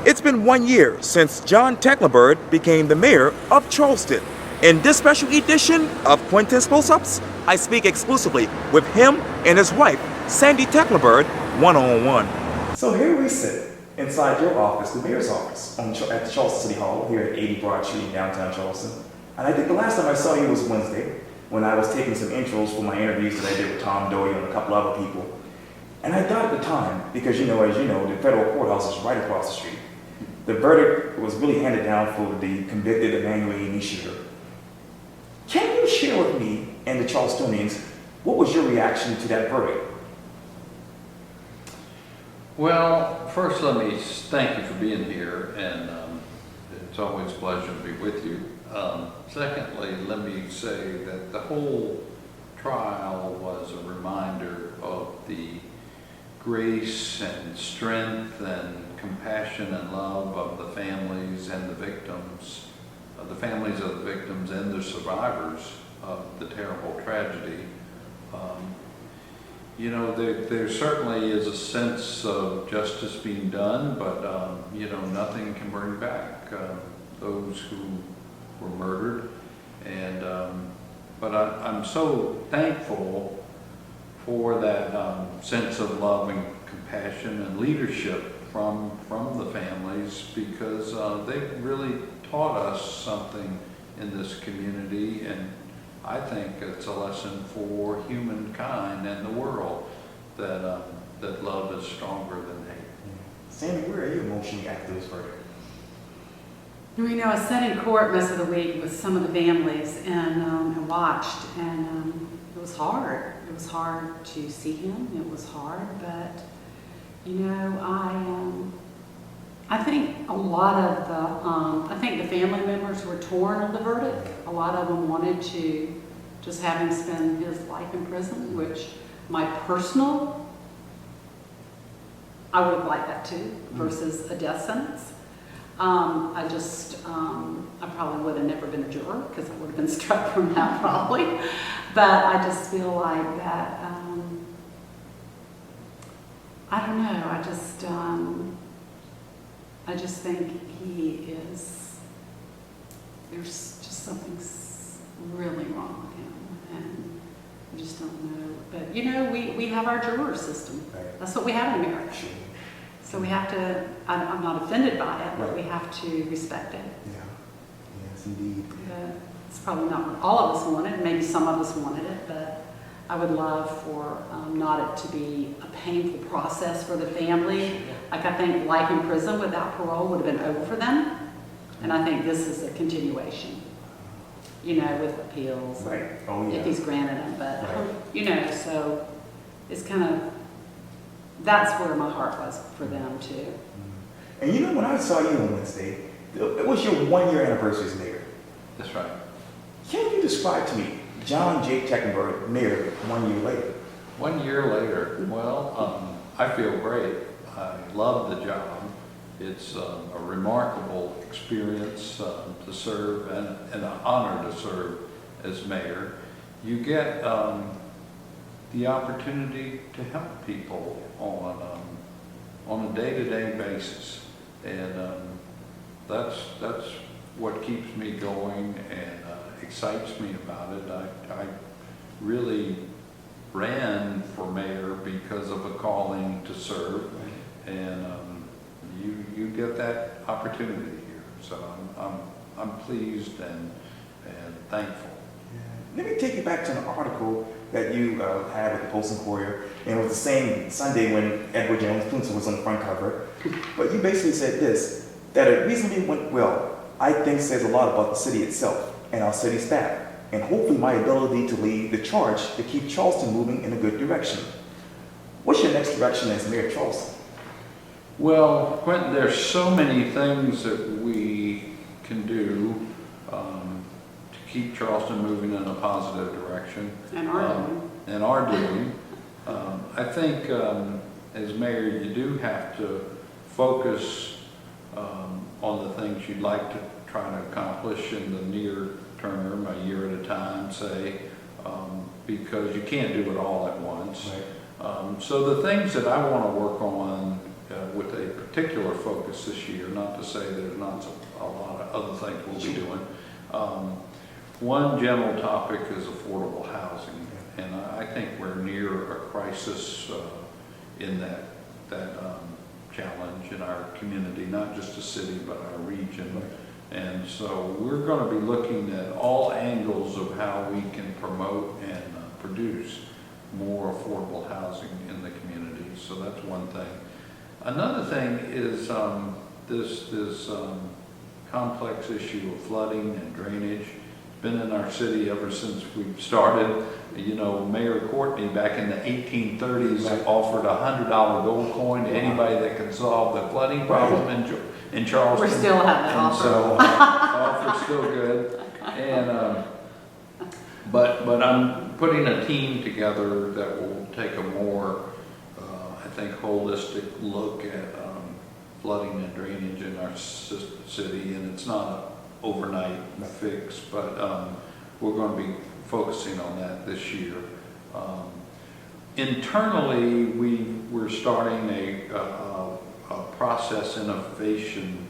It's been 1 year since John Tecklenburg became the mayor of Charleston. In this special edition of Quintin's Close-Ups, I speak exclusively with him and his wife, Sandy Tecklenburg, one-on-one. So here we sit inside your office, the mayor's office, at the Charleston City Hall here at 80 Broad Street in downtown Charleston. And I think the last time I saw you was Wednesday, when I was taking some intros for my interviews that I did with Tom Doyle and a couple other people. And I thought at the time, because as you know, the federal courthouse is right across the street. The verdict was really handed down for the convicted Emmanuel Amy shooter. Can you share with me and the Charlestonians, what was your reaction to that verdict? Well, first let me thank you for being here, and it's always a pleasure to be with you. Secondly, let me say that the whole trial was a reminder of the grace and strength and compassion and love of the families and the victims, the families of the victims and the survivors of the terrible tragedy. There certainly is a sense of justice being done, but nothing can bring back those who were murdered. And but I'm so thankful for that sense of love and compassion and leadership from the families, because they really taught us something in this community, and I think it's a lesson for humankind and the world that that love is stronger than hate. Sandy, where are you emotionally after this verdict? I sat in court most of the week with some of the families and watched, and it was hard. It was hard to see him. It was hard, but I think a lot of the the family members were torn on the verdict. A lot of them wanted to just have him spend his life in prison, which I would have liked that too, versus a death sentence. I probably would have never been a juror because I would have been struck from that probably. But I just feel like that, I don't know, I just think there's just something really wrong with him, and I just don't know. But we have our juror system. Right. That's what we have in America. Sure. So we have to, I'm not offended by it, but Right. we have to respect it. Yeah, yes indeed. It's probably not what all of us wanted. Maybe some of us wanted it, but I would love for not it to be a painful process for the family. Like I think life in prison without parole would have been over for them. And I think this is a continuation, with appeals. Right, oh yeah. If he's granted them, but, Right. So it's kind of, that's where my heart was for them too. And when I saw you on Wednesday, it was your 1-year anniversary as mayor. That's right. Can you describe to me John J. Tecklenburg, mayor, 1 year later? 1 year later, well, I feel great. I love the job. It's a remarkable experience to serve, and an honor to serve as mayor. You get the opportunity to help people on a day-to-day basis, and that's what keeps me going and excites me about it. I really ran for mayor because of a calling to serve, and you get that opportunity here. So I'm pleased and thankful. Let me take you back to an article that you had with the Post and Courier, and it was the same Sunday when Edward Jones Quintin was on the front cover. But you basically said this, that it reasonably went well. I think says a lot about the city itself and our city staff, and hopefully my ability to lead the charge to keep Charleston moving in a good direction. What's your next direction as Mayor of Charleston? Well, Quintin, there's so many things that we can do to keep Charleston moving in a positive direction. And are doing. And are doing. I think as mayor, you do have to focus on the things you'd like to try to accomplish in the near term, a year at a time, say, because you can't do it all at once. Right. So the things that I want to work on with a particular focus this year, not to say there's not a lot of other things we'll be doing. One general topic is affordable housing, and I think we're near a crisis in that challenge in our community, not just the city, but our region. And so we're going to be looking at all angles of how we can promote and produce more affordable housing in the community. So that's one thing. Another thing is this complex issue of flooding and drainage. It's been in our city ever since we've started. You know, Mayor Courtney back in the 1830s offered a $100 gold coin to anybody that could solve the flooding problem in Charleston. We still have that offer. So offer's still good. And but I'm putting a team together that will take a more, I think, holistic look at flooding and drainage in our city. And it's not an overnight fix, but we're going to be focusing on that this year. Internally, we're starting a process innovation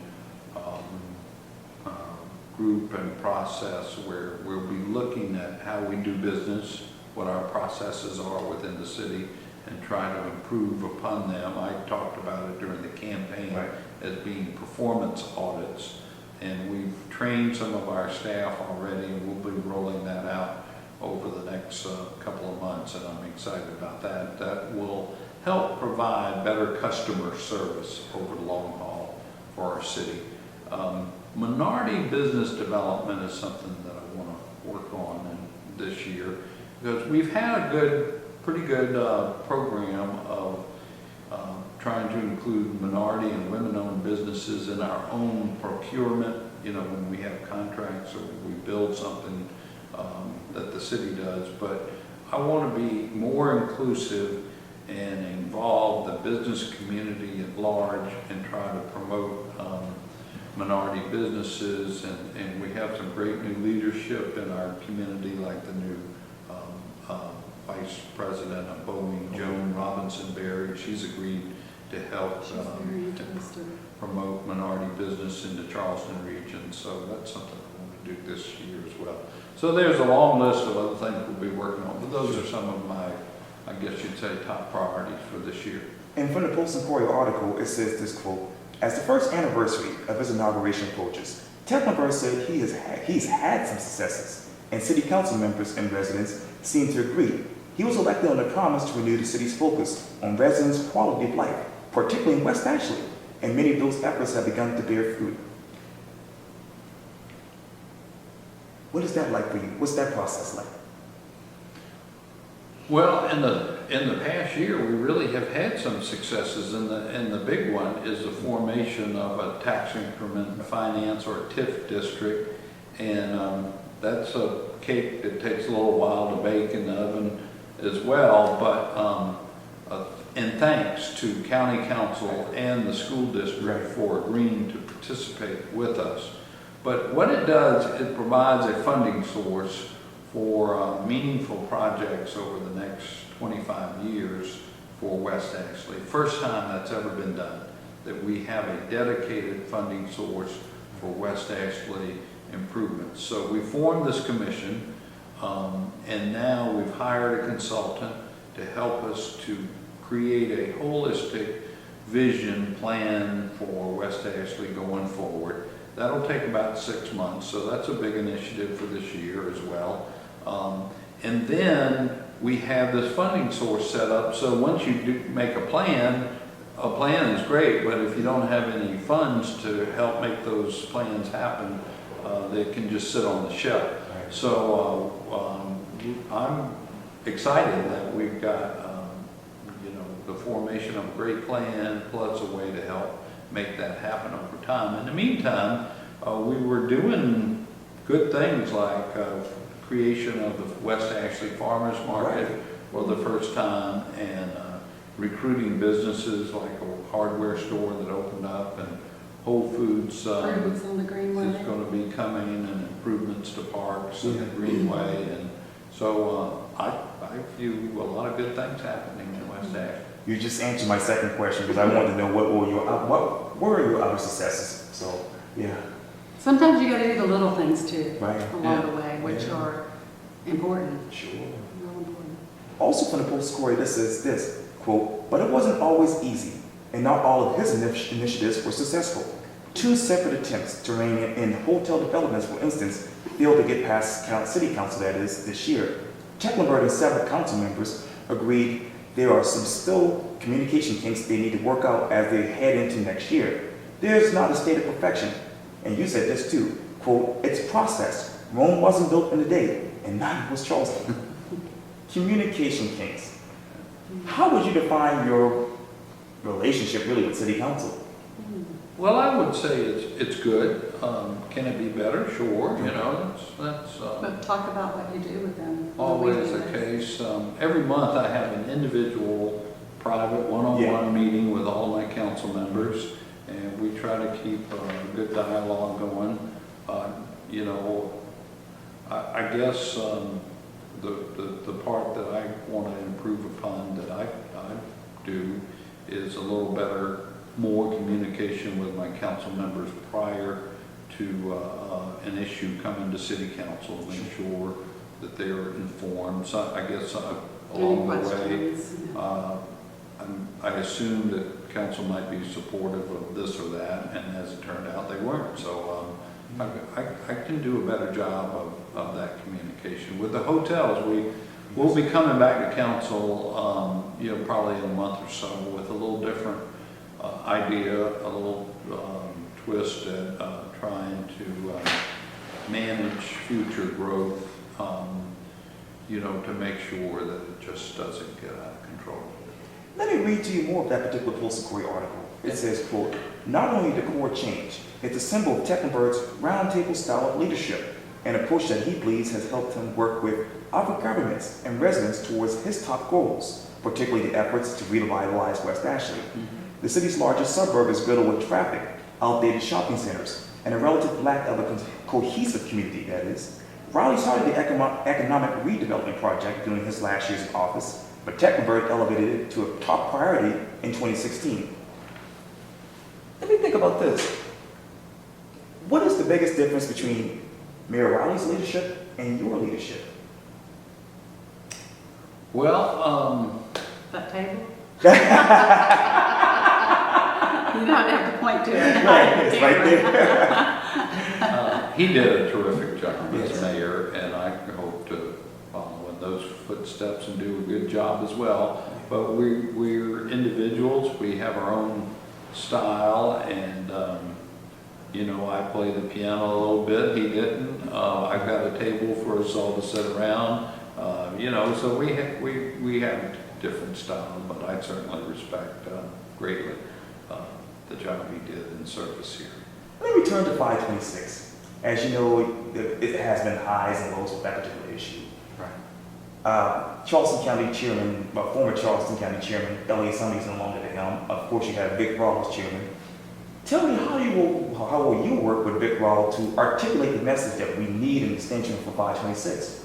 group and process where we'll be looking at how we do business, what our processes are within the city, and try to improve upon them. I talked about it during the campaign as being performance audits, and we've trained some of our staff already, and we'll be rolling that out over the next couple of months, and I'm excited about that. That will help provide better customer service over the long haul for our city. Minority business development is something that I want to work on this year, because we've had a pretty good program of trying to include minority and women-owned businesses in our own procurement. You know, when we have contracts or we build something that the city does, but I want to be more inclusive and involve the business community at large and try to promote minority businesses, and we have some great new leadership in our community, like the new Vice President of Boeing, Joan Robinson-Berry. She's agreed to help promote minority business in the Charleston region, so that's something I want to do this year as well. So there's a long list of other things we'll be working on, but those are some of my, I guess you'd say, top priorities for this year. And from the Post-Emporio article, it says this quote: "As the first anniversary of his inauguration approaches, Tecklenburg said he's had some successes, and city council members and residents seem to agree. He was elected on the promise to renew the city's focus on residents' quality of life, particularly in West Ashley, and many of those efforts have begun to bear fruit." What is that like for you? What's that process like? Well, in the past year, we really have had some successes, and the big one is the formation of a tax increment finance or TIF district, and that's a cake that takes a little while to bake in the oven as well. But and thanks to County Council and the school district for agreeing to participate with us. But what it does, it provides a funding source for meaningful projects over the next 25 years for West Ashley. First time that's ever been done, that we have a dedicated funding source for West Ashley improvements. So we formed this commission, and now we've hired a consultant to help us to create a holistic vision plan for West Ashley going forward. That'll take about 6 months, so that's a big initiative for this year as well. And then we have this funding source set up, so once you do make a plan is great, but if you don't have any funds to help make those plans happen, they can just sit on the shelf. Right. So I'm excited that we've got the formation of a great plan plus a way to help make that happen over time. In the meantime, we were doing good things like creation of the West Ashley Farmers Market for the first time, and recruiting businesses like a hardware store that opened up, and Whole Foods is on the Greenway. going to be coming, and improvements to parks and the Greenway. And so I view a lot of good things happening in West Ashley. You just answered my second question because I wanted to know what were your other successes. So, yeah. Sometimes you got to do the little things too, Right. along the way, which Yeah. are important. Sure. Real important. Also from the post-Corey, this says this, quote, but it wasn't always easy, and not all of his initiatives were successful. 2 separate attempts to rein in hotel developments, for instance, failed to get past city council, that is, this year. Tecklenburg and several council members agreed there are some still communication kinks they need to work out as they head into next year. There's not a state of perfection, and you said this too, quote, it's process. Rome wasn't built in a day, and neither was Charleston. Communication kinks. How would you define your relationship really with city council? Well, I would say it's good. Can it be better? Sure, you know, that's But talk about what you do with them. always the case. Every month I have an individual, private, one-on-one meeting with all my council members, and we try to keep a good dialogue going. You know, I guess the part that I want to improve upon that I do is a little better, more communication with my council members prior to an issue coming to city council, make sure that they're informed. So I guess along the way, I assume that council might be supportive of this or that, and as it turned out, they weren't. So I can do a better job of that communication. With the hotels, we'll be coming back to council, you know, probably in a month or so with a little different idea, a little twist at trying to manage future growth, you know, to make sure that it just doesn't get out of control. Let me read to you more of that particular post-Corey article. It says, quote, not only did the core change, it's a symbol of Tecklenburg's roundtable style of leadership, an approach that he believes has helped him work with other governments and residents towards his top goals, particularly the efforts to revitalize West Ashley. The city's largest suburb is riddled with traffic, outdated shopping centers, and a relative lack of a cohesive community, that is. Raleigh started the economic redevelopment project during his last years in office, but Tecklenburg elevated it to a top priority in 2016. Let me think about this. What is the biggest difference between Mayor Riley's leadership and your leadership? That table? You don't have to point to it. It's right there. He did a terrific job Yes. as mayor, and I hope to follow in those footsteps and do a good job as well. But we're individuals, we have our own style, and you know, I play the piano a little bit, he didn't. I've got a table for us all to sit around, you know, so we have different styles, but I certainly respect greatly the job he did in service here. Let me return to 526. As you know, it has been highs and lows with that particular issue. Right. Charleston County Chairman, former Charleston County Chairman, Elliot Sunday is no longer the helm. Of course, you have Vic Rawl as chairman. Tell me how will you work with Vic Rawl to articulate the message that we need an extension for 526?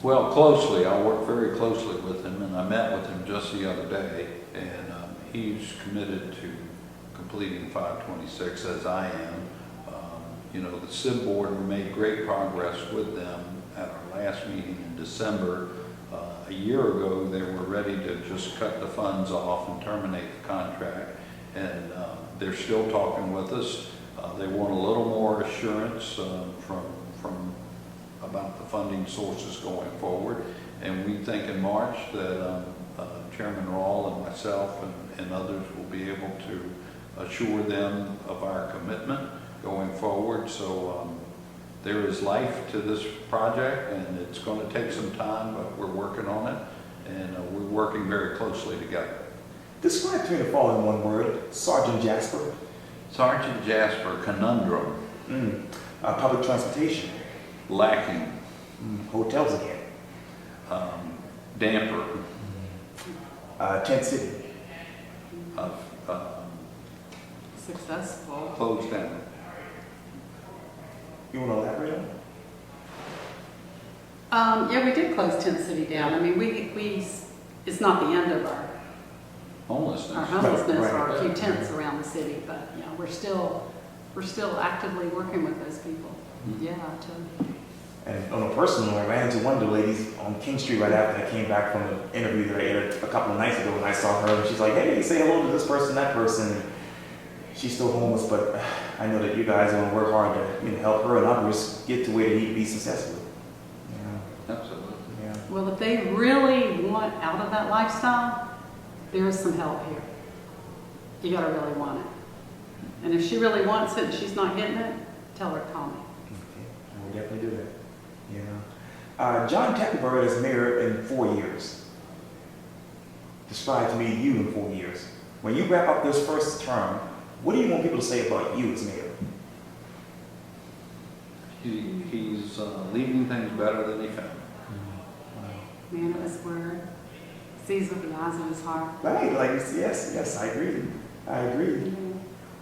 Well, closely. I work very closely with him, and I met with him just the other day, and he's committed to completing 526 as I am. You know, the SIB board made great progress with them at our last meeting in December. A year ago, they were ready to just cut the funds off and terminate the contract, and they're still talking with us. They want a little more assurance from about the funding sources going forward, and we think in March that Chairman Rawl and myself and others will be able to assure them of our commitment going forward. So there is life to this project, and it's going to take some time, but we're working on it, and we're working very closely together. Describe to me the following one word: Sergeant Jasper. Sergeant Jasper, conundrum. Public transportation. Lacking. Hotels again. Damper. Tent City. Successful. Closed down. You want to elaborate on it? Yeah, we did close Tent City down. I mean, it's not the end of our homelessness. our homelessness Right, or our right. few tents around the city, but, you know, we're still actively working with those people. Mhm. Yeah, to, And on a personal note, I ran into one of the ladies on King Street right after I came back from the interview that I had a couple of nights ago, and I saw her, and she's like, hey, say hello to this person, that person. And she's still homeless, but I know that you guys are going to work hard to, you know, help her and others get to where they need to be successful. Yeah, Absolutely. yeah. well, if they really want out of that lifestyle, there is some help here. You gotta really want it. And if she really wants it and she's not getting it, tell her to call me. Okay, I will definitely do that. Yeah. John Tecklenburg is mayor in 4 years. Describe to me you in 4 years. When you wrap up this first term, what do you want people to say about you as mayor? He's leaving things better than he found. Man of his word, sees with the eyes of his heart. Right, like, yes, I agree. I agree.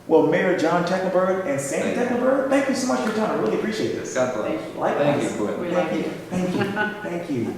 Well, Mayor John Tecklenburg and Sandy Thank you. Tecklenburg, thank you so much for your time. I really appreciate this. God bless. Thank you. Likewise. Thank you, Quintin. We Thank love you. you. Thank you. Thank you.